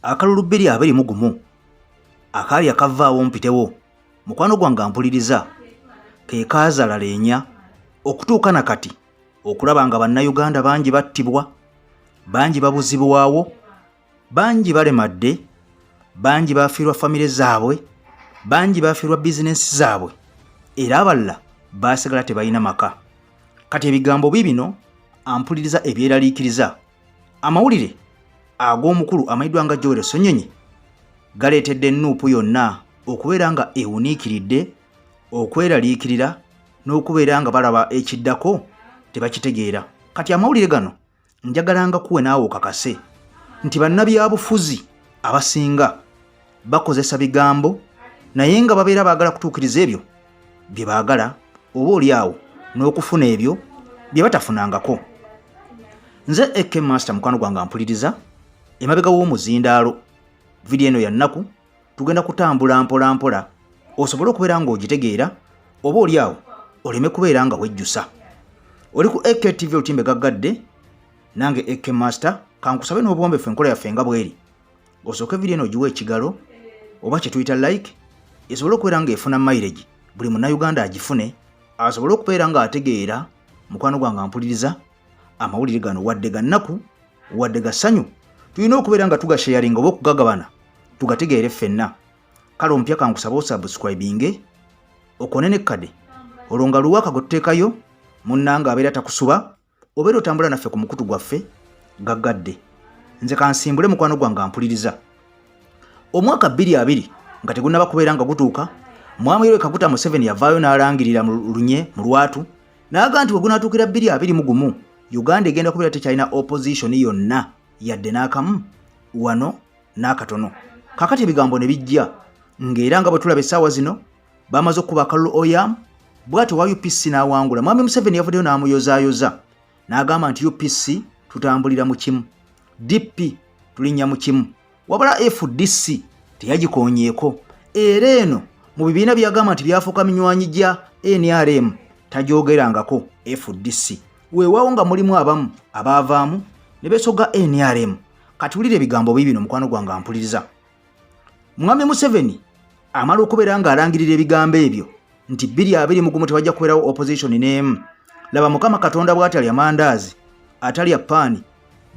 akalulu 221 akaali akavaawo mpitewo mukwano gwange mpuliriza ke kaazala leenya okutuuka na kati okulaba nga bannayuganda bangi battibwa, bangi babuzibwawo, bangi balemadde, bangi bafiirwa famire zaabwe, bangi bafiirwa bizinensi zaabwe, era abalala baasigala tebalina maka. Kati ebigambo bibino ampuliriza ebyeraliikiriza amawulire ag'omukulu amanyiddwa nga Joel Sonyonyi galeetedde Nuupu yonna okubeera nga ewuniikiridde, okweraliikirira n'okubeera nga balaba ekiddako tebakitegeera. Kati amawulire gano njagalanga kuwe naawe okakase nti bannabyabufuzi abasinga bakozesa bigambo naye nga babeera baagala kutuukiriza ebyo bye baagala, oba oliawo n'okufuna ebyo bye batafunangako. Nze AK Master mukwano gwange mpuliriza emabega w'omuzindaalo. Vidiyo eno ya nnaku tugenda kutambula mpola mpola osobole okubeera ng'ogitegeera, oba oliawo oleme kubeera nga wejjusa. Oli ku AK TV Olutimbe Gaggadde, nange AK Master kankusabe n'obuwombeefu enkola yaffe nga bweri. Osooke vidiyo eno ogiwa ekigalo oba kye tuyita like, esobole okubeera ng'efuna mileage, buli munnayuganda agifune asobole okubeera ng'ategeera mukwano gwange mpuliriza amawulire gano wadde ga nnaku wadde ga ssanyu tulina okubeera nga tugasharinga oba okugagabana tugategeere ffenna. Kale ompya kankusaba osubscribinge okonene kkade olwo nga luwaka gwetuteekayo munnanga abeera takusuba obeera otambula naffe ku mukutu gwaffe Gaggadde. Nze kansimbule mukwano gwange mpuliriza. Omwaka 2020 nga tegunnaba kubeera nga gutuuka, Mwami Yoweri Kaguta Museveni yavaayo n'alangirira mu lunye mu lwatu n'aga nti we gunaatuukira 2021 Uganda egenda kubeera tekyalina opposition yonna yadde n'akamu wano n'akatono. Kakati ebigambo ne bijja ng'era nga bwe tulaba essaawa zino bamaze okuba akalulu oyamu bw'atyo wa UPC n'awangula. Mwami Museveni yavuddeyo n'amuyozaayoza n'agamba nti UPC tutambulira mu kimu, DP tulinnya mu kimu, wabula FDC teyagikonyeeko. Era eno mu bibiina byagamba nti byafuuka minywanyi gya NRM tajoogerangako FDC. Weewaawo nga mulimu abamu abaavaamu ne beesoga NRM. Kati wulira ebigambo bibino mukwano gwange mpuliriza. Mwami Museveni amala okubeera ng'alangirira ebigambo ebyo nti 2021 tewajja kubeerawo opposition n'emu. Laba Mukama Katonda bw'atalya mandaazi atalya paani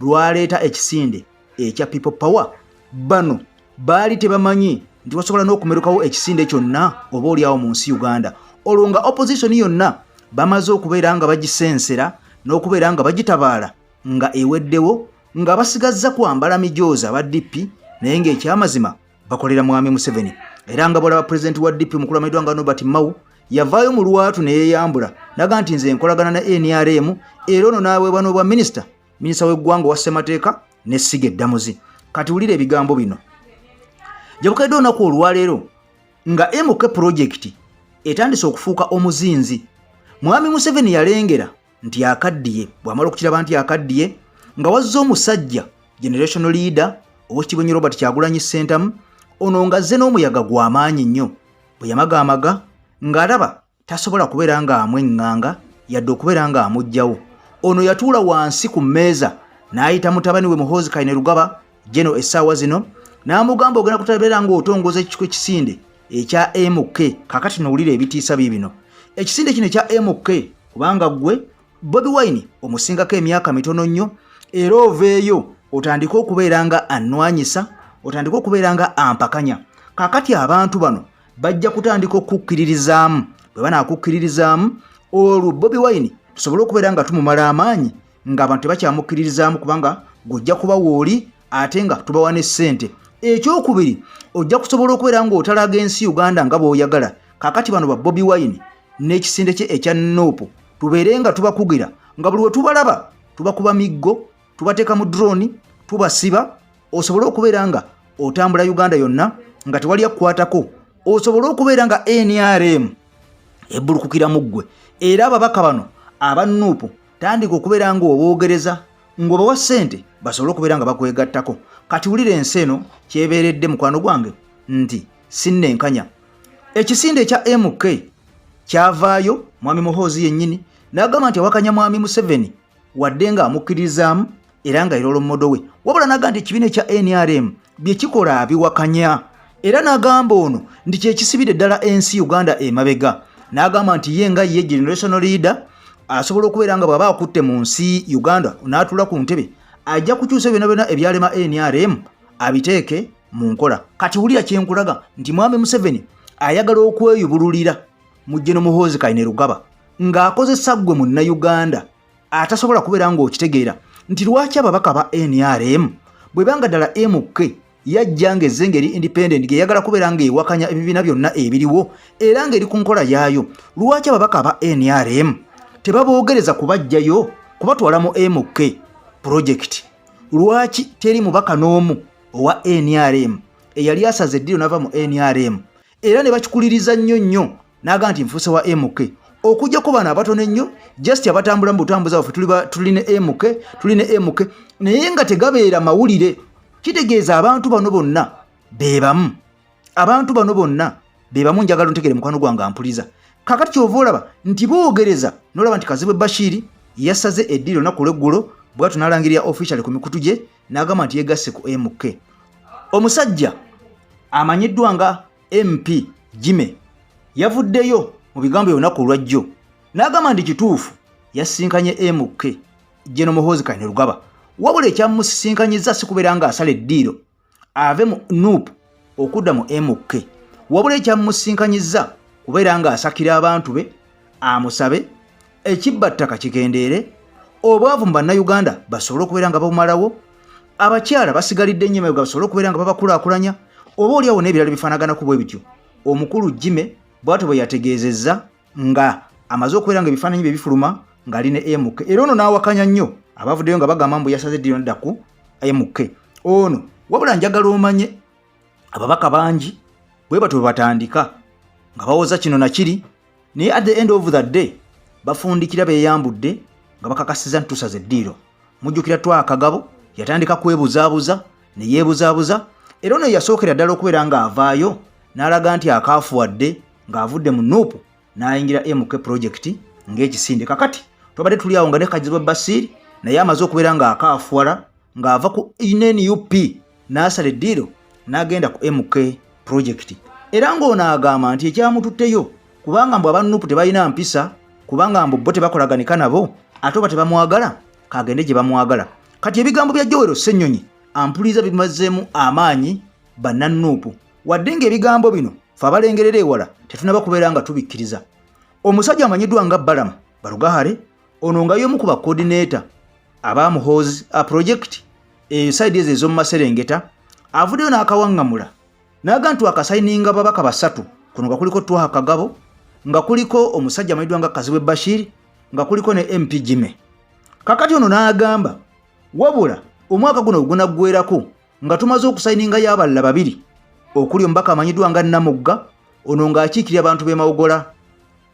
lwaleeta ekisinde ekya People Power. Bano baali tebamanyi nti wasobola n'okumerukawo ekisinde kyonna oba oliawo mu nsi Uganda. Olwo nga opposition yonna bamaze okubeera nga bagisensera n'okubeera nga bagitabaala nga eweddewo, nga basigazza kwambala mijoozi aba DP naye ng'ekyamazima bakolera Mwami Museveni. Era nga bwalaba Pulezidenti wa DP mukulu amanyiddwa nga Norbert Mao yavaayo mu lwatu ne yeeyambula naga nti nze nkolagana na NRM, era ono n'aweebwa n'obwa minisita w'eggwanga wa Ssemateeka ne Ssiga Eddamuzi. Kati wulira ebigambo bino. Gyebukadde olunaku olwaleero nga MK project etandise okufuuka omuzinzi. Mwami Museveni yalengera nti akaddiye, bw'amala okukiraba nti akaddiye nga wazze omusajja generational leader Oweekitiibwa Robert Kyagulanyi Ssentamu, ono ngazze n'omuyaga gw'amaanyi nnyo bwe yamagaamaga ng'alaba tasobola kubeera nga amweŋŋanga yadde okubeera nga amuggyawo. Ono yatuula wansi ku mmeeza n'ayita mutabani we Muhoozi Kainerugaba General essaawa zino n'amugamba ogenda kutabeera ng'otongoza ekiko ekisinde ekya MK. Kakati nowulira ebitiisa bibino. Ekisinde kino ekya MK kubanga gwe Bobi Wine omusingako emyaka mitono nnyo, era oveeyo otandika okubeera nga annwanyisa, otandika okubeera nga ampakanya. Kakati abantu bano bajja kutandika okukkiririzaamu. Bwe banaakukkiririzaamu olwo Bobi Wine tusobole okubeera nga tumumala amaanyi ng'abantu tebakyamukkiririzaamu kubanga gujja kuba wooli ate nga tubawa ne ssente. Ekyokubiri ojja kusobola okubeera ng'otalaga ensi Uganda nga bw'oyagala. Kakati bano ba Bobi Wine n'ekisinde kye ekya Nuupu tubeere nga tubakugira nga buli we tubalaba tubakuba miggo, tubateeka mu drone, tubasiba, osobole okubeera nga otambula Uganda yonna nga tewali akkwatako, osobole okubeera nga NRM ebbulukukira mu ggwe. Era ababaka bano aba Nuupu tandika okubeera nga oboogereza ng'obawa ssente basobole okubeera nga bakwegattako. Kati wulira ensi eno kyebeeredde mukwano gwange nti sinnenkanya. Ekisinde ekya MK kyavaayo Mwami Muhoozi yennyini n'agamba nti awakanya Mwami Museveni wadde nga amukkirizaamu era nga erolo mmodo we, wabula n'agamba nti ekibiina ekya NRM bye kikola abiwakanya era n'agamba ono nti kyekisibidde ddala ensi Uganda emabega. N'agamba nti ye nga ye generational leader asobola okubeera nga bw'aba akutte mu nsi Uganda n'atula ku ntebe ajja kukyusa byonna ebyalema NRM abiteeke mu nkola. Kati wulira kyenkulaga nti Mwami Museveni ayagala okweyubululira mu General Muhoozi Kainerugaba ng'akozesa ggwe munnayuganda atasobola kubeera ng'okitegeera nti lwaki ababaka ba NRM bwe banga ddala MK yajja ng'ezze ng'eri independent ng'eyagala kubeera ng'ewakanya ebibiina byonna ebiriwo era ng'eri ku nkola yaayo, lwaki ababaka ba NRM tebaboogereza kubajjayo kubatwala mu MK project? Lwaki teri mubaka n'omu owa NRM eyali asaze eddiiro n'ava mu NRM era ne bakikuliriza nnyo n'aga nti nfuuse wa MK okujjako bano abatono ennyo just abatambula mu butambuza waffe tuline MK naye nga tegabeera mawulire. Kitegeeza abantu bano bonna bebamu, njagala ntegere mukwano gwange ampuliza. Kakati kyova olaba nti boogereza n'olaba nti Kazibwe Bashir yasaze eddiiro naku lw'eggulo bw'atyo n'alangirira official ku mikutu gye n'agamba nti yegasse ku MK. Omusajja amanyiddwa nga MP Jime yavuddeyo mu bigambo by'olunaku olwajjo n'agamba nti kituufu yasinkanye MK General Muhoozi Kainerugaba, wabula ekyamusisinkanyiza si kubeera ng'asala eddiiro ave mu NUP okudda mu MK, wabula ekyamusisinkanyiza kubeera ng'asakira abantu be amusabe ekibbattaka kikendeere, obwavu mu bannayuganda basobole okubeera nga bamumalawo, abakyala basigalidde ennyo emabega basobole okubeera nga babakulaakulanya, oba oliawo n'ebirala bifaanaganako bwe bityo. Omukulu Jime bw'atyo bwe yategeezezza nga amaze okubeera nga ebifaananyi bye bifuluma ng'ali ne MK. Era ono n'awakanya nnyo abavuddeyo nga bagamba mbu yasaze eddiiro nadda ku MK. Ono wabula njagala omanye ababaka bangi bwe batyo bwe batandika nga bawoza kino na kiri, naye at the end of the day bafundikira beeyambudde nga bakakasiza nti tusaze eddiiro. Mujjukira Twakagabo yatandika kwebuzaabuza ne yeebuzaabuza, era ono yasookera ddala okubeera ng'avaayo n'alaga nti akaafuwadde ng'avudde mu NUP n'ayingira MK project ng'ekisinde. Kakati tubadde tuli awo nga ne Kazibwe Bashir naye amaze okubeera ng'akaafuwala ng'ava ku NUP n'asala eddiiro n'agenda ku MK project. Era ng'ono agamba nti ekyamututteyo kubanga mbu aba NUP tebalina mpisa, kubanga mbu bo tebakolaganika nabo ate oba tebamwagala kagende gye bamwagala. Kati ebigambo bya Joel Ssenyonyi ampuliza bimazeemu amaanyi banna NUP, wadde ng'ebigambo bino fe abalengerera ewala tetunaba kubeera nga tubikkiriza. Omusajja amanyiddwa nga Balamu Barugahare ono nga y'omu ku ba coordinator aba Muhoozi project side ezo ez'omu Maserengeta avuddeyo n'akawaŋŋamula n'aga nti akasayininga babaka basatu, kuno nga kuliko Twakagabo, nga kuliko omusajja amanyiddwa nga Kazibwe Bashir, nga kuliko ne MP Jime. Kakati ono n'agamba wabula omwaka guno gunaggweerako nga tumaze okusayiningayo abalala babiri, okuli omubaka amanyiddwa nga Namugga ono ng'akiikirira abantu b'e Mawogola,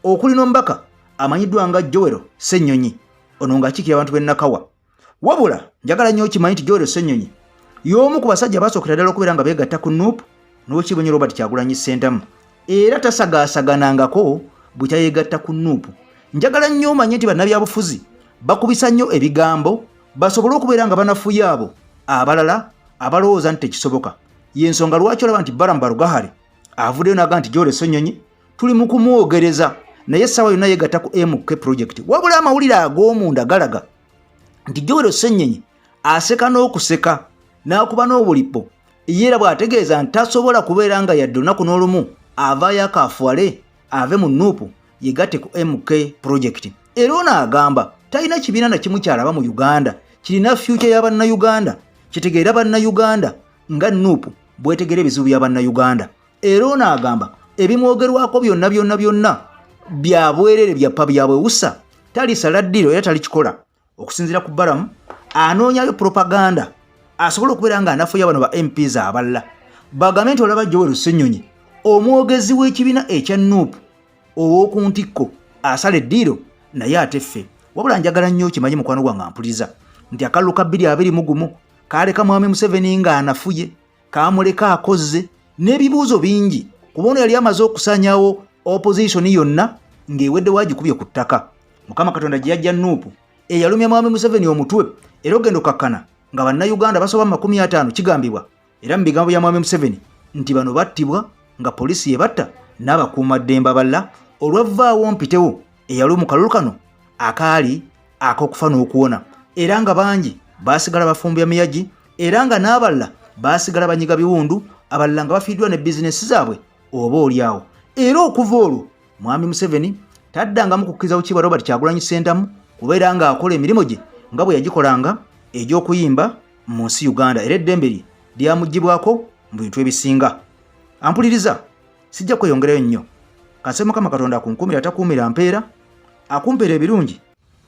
okuli n'omubaka amanyiddwa nga Joel Ssenyonyi ono ng'akiikirira abantu b'e Nakawa. Wabula njagala nnyo okimanyi nti Joel Ssenyonyi y'omu ku basajja basookera ddala okubeera nga beegatta ku NUP n'Okiibonyi Robert Kyagulanyi Ssentamu, era tasagaasaganangako bwe kyayeegatta ku NUP. Njagala nnyo omanye nti bannabyabufuzi bakubisa nnyo ebigambo basobole okubeera nga banafuye abo abalala abalowooza nti tekisoboka. Y'ensonga lwaki olaba nti Balamu Barugahare avuddeyo n'aga nti Joel Ssenyonyi tuli mu kumwogereza naye essaawa yonna yeegatta ku MK project. Wabula amawulire ag'omunda galaga nti Joel Ssenyonyi aseka n'okuseka n'akuba n'obulipo, era bw'ategeeza nti tasobola kubeera nga yadde olunaku n'olumu avaayo akaafuwale ave mu NUP yegatte ku MK project. Era ono agamba talina kibiina na kimu kyalaba mu Uganda, kirina future y'abannayuganda, kitegeera bannayuganda nga NUP bwetegera ebizibu by'abannayuganda. Era ono agamba ebimwogerwako byonna bya bwerere byappa byabwewusa, talisala ddiiro era talikikola. Okusinziira ku Balamu anoonyayo propaganda asobola okubeera nga anafuya bano ba MPs abalala bagambe nti olaba Joel Ssenyonyi omwogezi w'ekibiina ekya NUP ow'oku ntikko asala eddiiro naye ate ffe. Wabula njagala nnyo kimanyi mukwano gwange ampuliza nti akalulu ka 2021 kaaleka Mwami Museveni nga anafuye, kaamuleka akozze n'ebibuuzo bingi kuba ono yali amaze okusaanyaawo opposition yonna ng'ewedde waagikubye ku ttaka. Mukama Katonda gye yajja NUP eyalumya Mwami Museveni omutwe era ogenda okakkana nga bannayuganda basoba mu 50 kigambibwa era mu bigambo bya mwami Museveni nti bano battibwa nga poliisi yebatta n'abakuumaddembe abalala olwavaawo mpitewo eyali mu kalulu kano akaali ak'okufa n'okuwona, era nga bangi baasigala bafumbya miyagi, era nga n'abalala baasigala banyiga biwundu, abalala nga bafiiddwa ne bizinesi zaabwe oba olyawo. Era okuva olwo mwami Museveni taddangamu kukkiriza Lukiiko Robert Kyagulanyi Ssentamu kubeera ng'akola emirimu gye nga bwe yagikolanga egy'okuyimba mu nsi Uganda, era eddembe lye lyamuggyibwako mu bintu ebisinga. Ampuliriza, sijja kweyongerayo nnyo. Kanse Mukama Katonda akunkuumira atakuumira mpeera, akumpeera ebirungi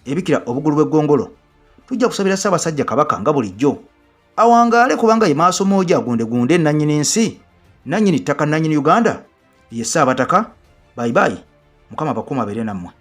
ebikira obugulu bw'eggongolo. Tujja kusabira Ssaabasajja Kabaka nga bulijjo awangaale, kubanga ye maaso mooja agundegunde nannyini nsi, nannyini ttaka, nannyini Uganda ye Ssaabataka. Bye bye. Mukama bakuuma abeere nammwe.